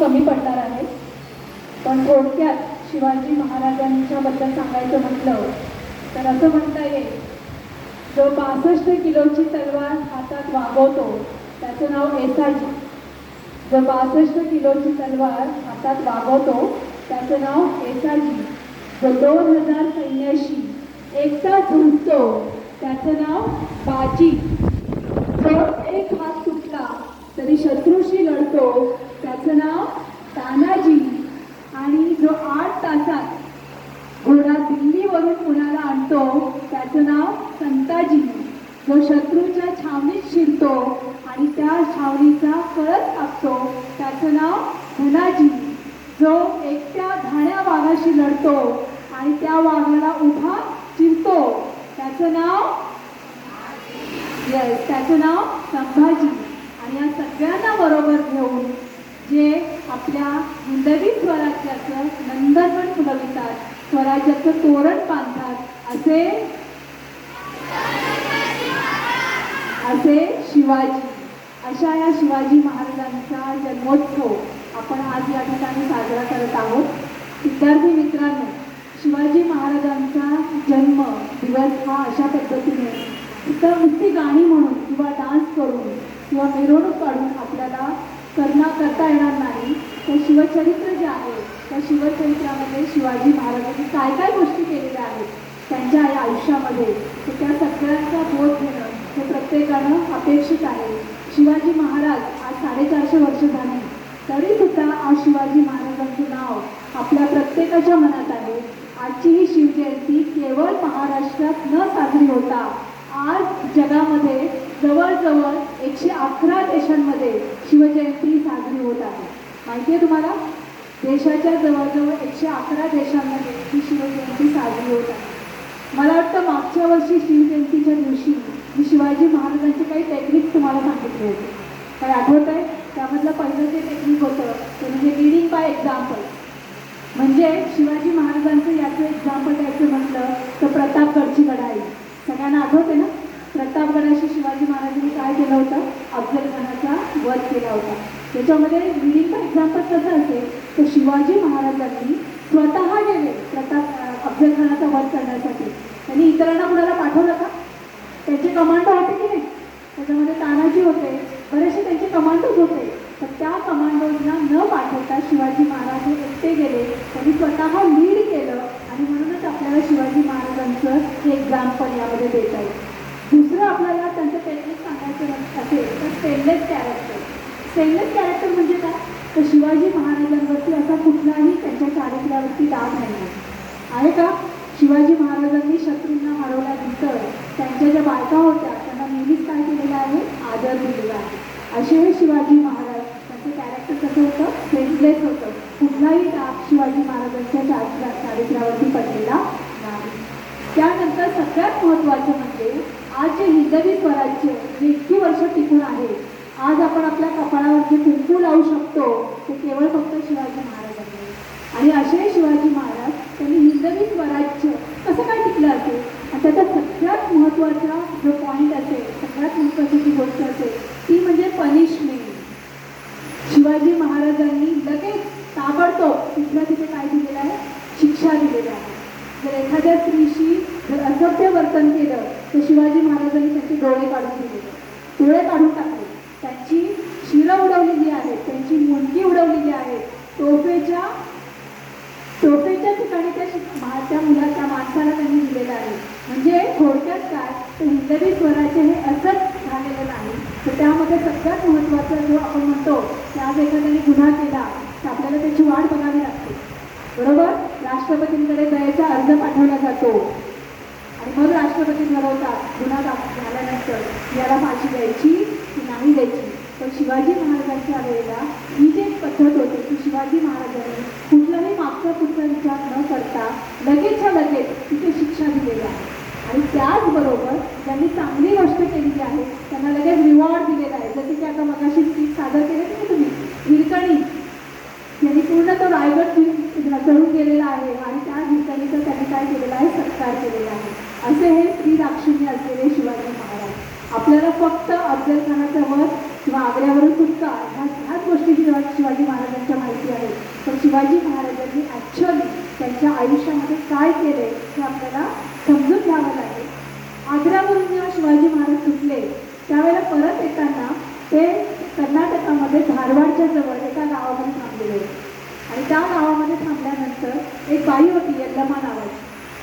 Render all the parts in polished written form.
कमी पडणार आहे. पण थोडक्यात शिवाजी महाराजांच्या बद्दल सांगायचं म्हटलं तर असं म्हणता येईल, जो 62 किलोची तलवार हातात वागवतो त्याचं नाव येसाजी. जो 62 किलोची तलवार हातात वागवतो त्याचं नाव येसाजी. जो 2000 सैन्याशी एकटा झुंजतो त्याचं नाव बाजी. जो एक हात सुटला तरी शत्रूशी लढतो त्याचं नाव तानाजी. आणि जो 8 तासात घोडा दिल्लीवरून पुण्याला आणतो त्याचं नाव संताजी. जो शत्रूच्या छावणीत शिरतो आणि त्या छावणीचा कळस कापतो त्याचं नाव धनाजी. जो एकट्या धाण्या वाघाशी लढतो आणि त्या वाघाला उभा चिरतो त्याचं नाव त्याचं नाव संभाजी. आणि या सगळ्यांना बरोबर घेऊन जे आपल्या हिंदवी स्वराज्याचं नंदनवन फुलवितात, स्वराज्याचं तोरण बांधतात असे शिवाजी. अशा या शिवाजी महाराजांचा जन्मोत्सव आपण आज या ठिकाणी साजरा करत आहोत. विद्यार्थी मित्रांनो, शिवाजी महाराजांचा जन्म दिवस हा अशा पद्धतीने इतर नुसती गाणी म्हणून किंवा डान्स करून किंवा मिरवणूक काढून आपल्याला करता येणार नाही. तर शिवचरित्र जे आहे त्या शिवचरित्रामध्ये शिवाजी महाराजांनी काय काय गोष्टी केलेल्या आहेत त्यांच्या या आयुष्यामध्ये, तर त्या सगळ्यांचा बोध घेणं हे प्रत्येकानं अपेक्षित आहे. शिवाजी महाराज आज 450 वर्ष झाली तरीसुद्धा आज शिवाजी महाराजांचं नाव आपल्या प्रत्येकाच्या मनात आहे. आजची ही शिवजयंती केवळ महाराष्ट्रात न साजरी होता आज जगामध्ये जवळजवळ 111 देशांमध्ये शिवजयंती साजरी होत आहे. माहिती आहे तुम्हाला, देशाच्या जवळजवळ 111 देशांमध्ये ही शिवजयंती साजरी होत आहे. मला वाटतं मागच्या वर्षी शिवजयंतीच्या दिवशी मी शिवाजी महाराजांचे काही टेक्निक्स तुम्हाला सांगितले होते. काही आठवत आहे? त्यामधलं पहिलं जे टेक्निक होतं ते म्हणजे रीडिंग बाय एक्झाम्पल. म्हणजे शिवाजी महाराजांचं याचं एक्झाम्पल द्यायचं म्हटलं तर प्रतापगडची लढाई सगळ्यांना आठवते ना. प्रतापगडाशी शिवाजी महाराजांनी काय केलं होतं? अफजल खानाचा वध केला होता. त्याच्यामध्ये रीडिंग बाय एक्झाम्पल कसं असेल तर शिवाजी महाराजांनी स्वतः गेले अफजल खानाचा वध करण्यासाठी. त्यांनी इतरांना कुणाला पाठवलं का? त्यांचे कमांडो होते की नाही? त्याच्यामध्ये तानाजी होते, बरेचसे त्यांचे कमांडोज होते. तर त्या कमांडोजना न पाठवता शिवाजी महाराज हे एकटे गेले. त्यांनी स्वतः लीड केलं आणि म्हणूनच आपल्याला शिवाजी महाराजांचं हे एक्झाम्पल यामध्ये देता येईल. दुसरं आपल्याला त्यांचं टेक्निक सांगायचं असेल तर स्टेनलेस कॅरेक्टर. स्टेनलेस कॅरेक्टर म्हणजे काय? तर शिवाजी महाराजांवरती असा कुठलाही त्यांच्या चारित्र्यावरती डाग नाही आहे का? शिवाजी महाराजांनी शत्रूंना हरवल्यानंतर त्यांच्या ज्या बायका होत्या त्यांना नेहमीच काय केलेलं आहे? आदर दिलेला आहे. असे हे शिवाजी महाराज, त्यांचं कॅरेक्टर कसं होतं? स्टेनलेस होतं. कुठलाही डाग शिवाजी महाराजांच्या चारित्र्यावरती पडलेला नाही. त्यानंतर सगळ्यात महत्त्वाचं म्हणजे आज जे हिंदवी स्वराज्य जे इतकी वर्ष टिकून आहे, आज आपण आपल्या कपाळावर जे कुंकू लावू शकतो ते केवळ फक्त शिवाजी महाराजांनी. आणि असे शिवाजी महाराज त्यांनी हिंदवी स्वराज्य कसं काय टिकलं असेल आणि त्याचा सगळ्यात महत्त्वाचा जो पॉईंट असेल, सगळ्यात महत्त्वाची जी गोष्ट असेल ती म्हणजे पनिशमेंट. शिवाजी महाराजांनी लगेच ताबडतोब तिथल्या तिथे काय दिलेलं आहे? शिक्षा दिलेली आहे. जर एखाद्या स्त्रीशी जर असभ्य वर्तन केलं तर शिवाजी महाराजांनी त्यांचे डोळे काढून दिले, डोळे काढून टाकले, त्यांची शिरं उडवलेली आहेत, त्यांची मुंडकी उडवलेली आहे. टोपेच्या ठिकाणी त्या मुलाच्या माणसाला त्यांनी दिलेलं आहे. म्हणजे थोडक्यात काय तर हिंदवी स्वराज्य हे असंच झालेलं नाही. तर त्यामध्ये सगळ्यात महत्त्वाचा जो आपण म्हणतो की आज एखाद्याने गुन्हा केला तर आपल्याला त्याची वाट बघावी लागते, बरोबर? राष्ट्रपतींकडे दयेचा अर्ज पाठवला जातो आणि मग राष्ट्रपती ठरवतात गुन्हा झाल्यानंतर याला फाशी द्यायची की नाही द्यायची. पण शिवाजी महाराजांच्या वेळेला ही जी एक पद्धत होती की शिवाजी महाराजांनी कुठलाही मागचा पुढचा विचार न करता लगेचच्या लगेच तिथे शिक्षा दिलेली आहे. आणि त्याचबरोबर ज्यांनी चांगली गोष्ट केलेली आहे त्यांना लगेच रिवॉर्ड दिलेला आहे. जसे की आता मगाशी स्पीच सादर केले की तुम्ही, हिरकणी यांनी पूर्ण तो रायगड चढून गेलेला आहे आणि त्या हिरकणीचा त्यांनी काय केलेला आहे? सत्कार केलेला आहे. असे हे श्रीदाक्षिण्य असलेले शिवाजी महाराज. आपल्याला फक्त अफजल खानाचा वध किंवा आग्र्यावरून सुटका ह्याच गोष्टी शिवाजी महाराजांच्या माहिती शिवाजी महाराजांनी ॲक्च्युअली त्यांच्या आयुष्यामध्ये काय केले हे आपल्याला समजून घ्यावं लागेल. आग्र्यावरून जेव्हा शिवाजी महाराज सुटले त्यावेळेला परत येताना ते कर्नाटकामध्ये धारवाडच्या जवळ एका गावामध्ये थांबलेले होते. आणि त्या गावामध्ये थांबल्यानंतर एक बाई होती यल्लमा नावाची.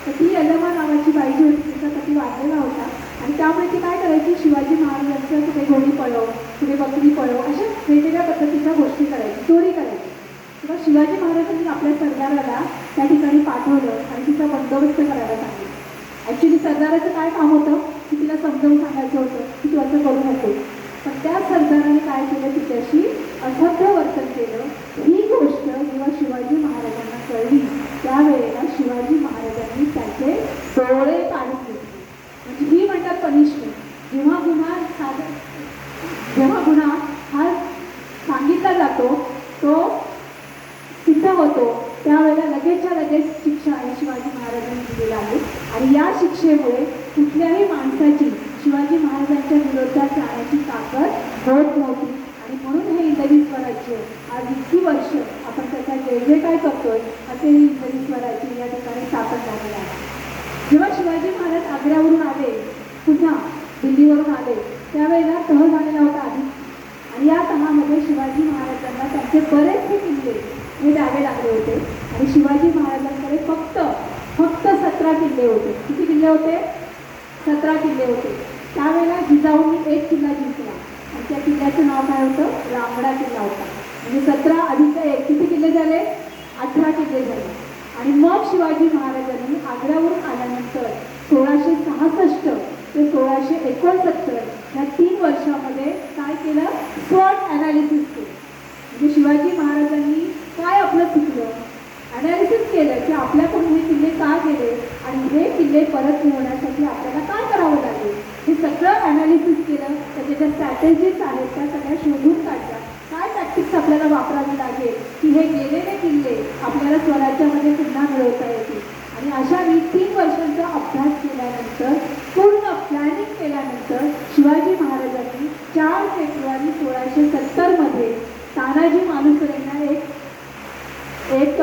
तर ती यल्लमा नावाची बाई जी होती तिचा पती वारलेला होता. आणि त्यामुळे ती काय करायची, शिवाजी महाराजांचं कुठे घोडी पळव, कुठे बकरी पळव, अशा वेगवेगळ्या पद्धतीच्या गोष्टी करायची, चोरी करायची. तेव्हा शिवाजी महाराजांनी आपल्या सरदाराला त्या ठिकाणी पाठवलं आणि तिचा बंदोबस्त करायला सांगितलं. ॲक्च्युली सरदाराचं काय काम होतं की तिला समजावून सांगायचं होतं की तू असं करू नको. पण त्या सरदाराने काय केलं, तिच्याशी असभ्य वर्तन केलं. ही गोष्ट जेव्हा शिवाजी महाराजांना कळली त्यावेळेला शिवाजी महाराजांनी त्याचे डोळे काढून घेतले. म्हणजे ही म्हणतात पनिशमेंट. जेव्हा गुन्हा हा सांगितला जातो तो सिद्ध होतो त्यावेळेला लगेचच्या लगेच शिक्षा आहे शिवाजी महाराजांनी दिलेली आहे. आणि या शिक्षेमुळे कुठल्याही माणसाची शिवाजी महाराजांच्या विरोधात जाण्याची ताकद होत नव्हती. आणि म्हणून हे इंद्रजित स्वराज्य आज इतकी वर्ष आपण त्याचा जे काय करतोय असे हे इंद्रजित स्वराज्य या ठिकाणी स्थापन झालेलं आहे. जेव्हा शिवाजी महाराज आग्र्यावरून आले, पुन्हा दिल्लीवरून आले, त्यावेळेला तह झालेला होता आधी. आणि या तहामध्ये शिवाजी महाराजांना त्यांचे बरेचसे किल्ले हे द्यावे लागले होते. आणि शिवाजी महाराजांकडे फक्त 17 किल्ले होते. किती किल्ले होते? 17 किल्ले होते. त्यावेळेला जिजाऊंनी एक किल्ला जिंकला आणि त्या किल्ल्याचं नाव काय होतं? रामगड किल्ला होता. म्हणजे 17 अधिक 1 किती किल्ले झाले? 18 किल्ले झाले. आणि मग शिवाजी महाराजांनी आग्र्यावरून आल्यानंतर 1666 ते 1669 या 3 वर्षामध्ये काय केलं? स्वॉट ॲनालिसिस केलं. म्हणजे शिवाजी महाराजांनी काय आपलं चुकलं, ॲनालिसिस केलं की आपल्याकडून हे किल्ले का गेले आणि हे किल्ले परत मिळवण्यासाठी आपल्याला काय करावं लागेल, हे सगळं ॲनालिसिस केलं. त्याच्या ज्या स्ट्रॅटेजीज आहेत त्या सगळ्या शोधून काढल्या. काय टॅक्टिक्स आपल्याला वापरावी लागेल की हे गेलेले किल्ले आपल्याला स्वराज्यामध्ये पुन्हा मिळवता येतील. आणि अशा 3 वर्षांचा अभ्यास केल्यानंतर, पूर्ण प्लॅनिंग केल्यानंतर शिवाजी महाराजांनी 4 फेब्रुवारी 1670 तानाजी मालुसरेंना एक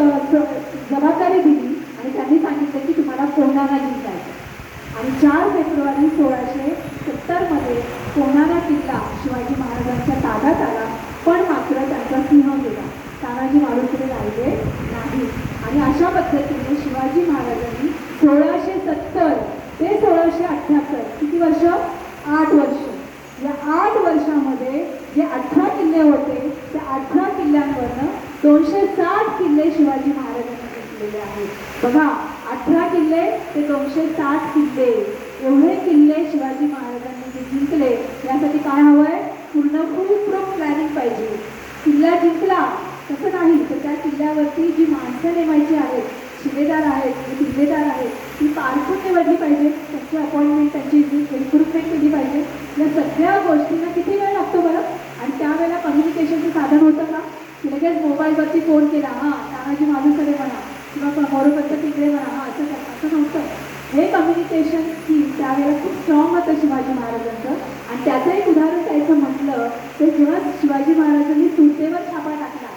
जबाबदारी दिली आणि त्यांनी सांगितलं की तुम्हाला कोंढाणा जिंकायचं. आणि 4 फेब्रुवारी 1670 कोंढाणा किल्ला शिवाजी महाराजांच्या ताब्यात आला. पण मात्र त्यांचा सिंह गेला, तानाजी मालुसरे राहिले नाही. आणि अशा पद्धतीने शिवाजी महाराजांनी 1670 ते 1678 किती वर्ष? 8 वर्ष. या 8 वर्षामध्ये जे 18 किल्ले होते त्या 18 किल्ल्यांवरनं 260 किल्ले शिवाजी महाराजांनी जिंकलेले आहेत. बघा, 18 किल्ले ते 260 किल्ले, एवढे किल्ले शिवाजी महाराजांनी जे जिंकले यासाठी काय हवंय? पूर्ण फुलप्रूफ प्लॅनिंग पाहिजे. किल्ला जिंकला तसं नाही तर त्या किल्ल्यावरती जी माणसं नेमायची आहेत, शिलेदार आहेत, किल्लेदार आहेत, ती पारखून निवडली पाहिजे. त्यांची अपॉइंटमेंट, त्यांची रिक्रुटमेंट केली पाहिजे. या सगळ्या गोष्टींना किती वेळ लागतो बरं? आणि त्यावेळेला कम्युनिकेशनचं साधन होतं का? की लगेच मोबाईलवरती फोन केला, हां तानाजी मालुसरे म्हणा किंवा मोरोपंत पिंगळे म्हणा, हां असं नव्हतं. हे कम्युनिकेशन स्किल त्यावेळेला खूप स्ट्रॉंग होतं शिवाजी महाराजांचं. आणि त्याचं एक उदाहरण द्यायचं म्हटलं तर जेव्हा शिवाजी महाराजांनी सुरतेवर छापा टाकला,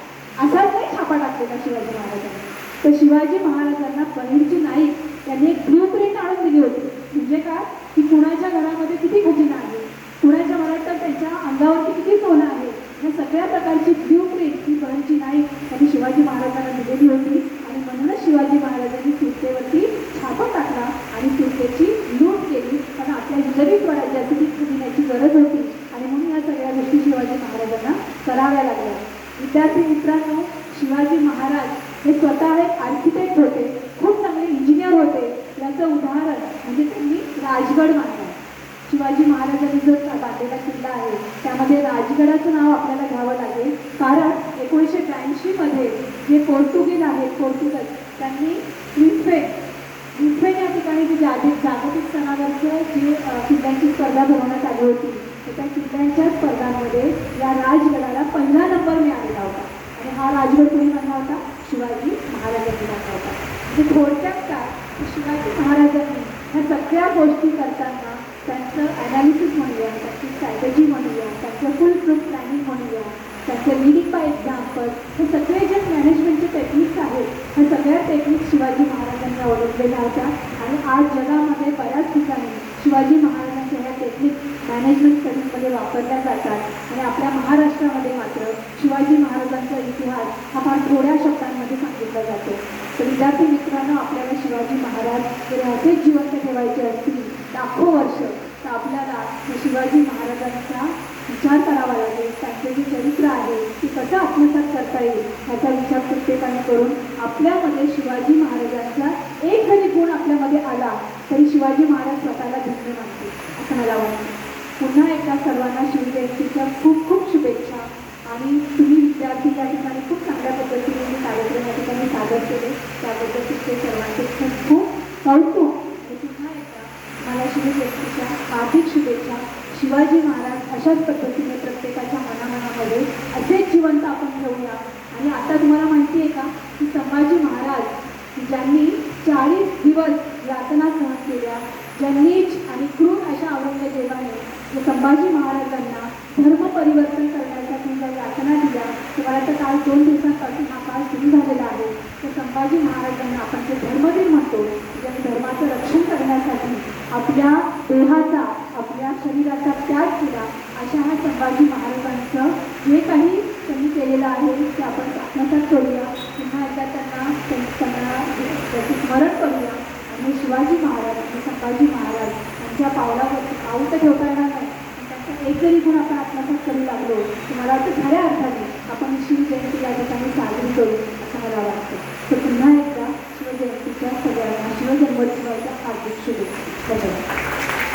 असाच नाही छापा टाकलेला शिवाजी महाराजांनी, तर शिवाजी महाराजांना बहिर्जी नाईक यांनी एक ब्ल्यू प्रिंट आणून दिली होती. म्हणजे काय की कुणाच्या घरामध्ये किती खजिना आहे, कुणाच्या मराठा त्यांच्या अंगावरती किती सोनं आहे, या सगळ्या प्रकारची ब्ल्यू प्रिंट ही बहिर्जी नाईक यांनी शिवाजी महाराजांना दिलेली होती. आणि म्हणूनच शिवाजी महाराजांनी सुरतेवरती छापा टाकला आणि सुरतेची लूट केली. कारण आपल्या हिंदवी स्वराज्यासाठी खजिन्याची गरज होती आणि म्हणून या सगळ्या गोष्टी शिवाजी महाराजांना कराव्या लागल्या. विद्यार्थी मित्रांनो, शिवाजी महाराज हे स्वतः एक आर्किटेक्ट होते, खूप चांगले इंजिनियर होते. याचं उदाहरण म्हणजे त्यांनी राजगड बांधला. शिवाजी महाराजांनी जो बांधलेला किल्ला आहे त्यामध्ये राजगडाचं नाव आपल्याला घ्यावं लागेल. कारण 1982 जे पोर्तुगीज आहेत, पोर्तुगल, त्यांनी लिस्बेन या ठिकाणी जी जागतिक स्तरावरचं जी किल्ल्यांची स्पर्धा भरवण्यात आली होती, तर त्या किल्ल्यांच्या स्पर्धांमध्ये या राजगडाला पहिला नंबर मिळालेला होता. आणि हा राजगड कोणी बांधला होता? शिवाजी महाराजांनी बांधला होता. म्हणजे थोडक्यात काय, शिवाजी महाराजांनी ह्या सगळ्या गोष्टी करताना त्यांचं ॲनालिसिस म्हणूया, त्यांची स्ट्रॅटेजी म्हणूया, त्यांचं फुल प्रूफ प्लॅनिंग म्हणूया, त्यांचं लीडिंग बाय एक्झाम्पल, हे सगळे जे मॅनेजमेंटचे टेक्निक्स आहेत, ह्या सगळ्या टेक्निक्स शिवाजी महाराजांनी अवलंबलेल्या होत्या आणि आज जगामध्ये बऱ्याच ठिकाणी शिवाजी महाराजांच्या ह्या टेक्निक मॅनेजमेंट स्टडीजमध्ये वापरल्या जातात आणि आपल्या महाराष्ट्रामध्ये मात्र शिवाजी महाराजांचा इतिहास हा फार थोड्या शब्दांमध्ये सांगितला जातो. तर विद्यार्थी मित्रांनो, आपल्याला शिवाजी महाराज जर असेच जिवंत ठेवायचे असतील लाखो वर्ष, तर आपल्याला शिवाजी महाराजांचा विचार करावा लागेल. त्यांचे जे चरित्र आहे ते कसं आत्मसात करता येईल ह्याचा विचार प्रत्येकाने करून आपल्यामध्ये शिवाजी महाराजांचा एक जरी गुण आपल्यामध्ये आला तरी शिवाजी महाराज स्वतःला धन्य मानतील असं मला वाटतं. पुन्हा एकदा सर्वांना शिवजयंतीच्या खूप खूप शुभेच्छा. आणि तुम्ही विद्यार्थी या ठिकाणी खूप चांगल्या पद्धतीने हे कार्यक्रम या ठिकाणी सादर केले त्याबद्दल तुमचे सर्वांचे खूप खूप कौतुक. आणि पुन्हा एकदा मला शिवजयंतीच्या हार्दिक शुभेच्छा. शिवाजी महाराज अशाच पद्धतीने प्रत्येकाच्या मनामनामध्ये असेच जिवंत आपण ठेवूया. आणि आता तुम्हाला माहिती आहे का की संभाजी महाराज ज्यांनी 40 दिवस यातना सहन केल्या, ज्यांनी आणि क्रूर अशा औरंगजेबाने संभाजी महाराजांना धर्म परिवर्तन करण्यासाठी ज्या यातना दिल्या, तुम्हाला तर काल 2 दिवसांपासून हा काळ सुरू झालेला आहे. तर संभाजी महाराजांना आपण जे धर्मवीर म्हणतो, ज्यांनी धर्माचं रक्षण करण्यासाठी आपल्या देहाचा आपल्या शरीराचा त्याग केला, अशा ह्या संभाजी महाराजांचं जे काही त्यांनी केलेलं आहे ते आपण आत्मसात करूया. पुन्हा एकदा त्यांना त्याचे स्मरण करूया आणि शिवाजी महाराज आणि संभाजी महाराज यांच्या पावलावरती पाऊल तर ठेवता येणार नाही, पण त्यांचा एक जरी गुण आपण आत्मसात करू लागलो तर मला वाटतं खऱ्या अर्थाने आपण शिवजयंती या ठिकाणी साजरी करू असं मला वाटतं. तर पुन्हा एकदा शिवजयंतीच्या सगळ्यांना शिवजन्मोत्सवाच्या हार्दिक शुभेच्छा. धन्यवाद.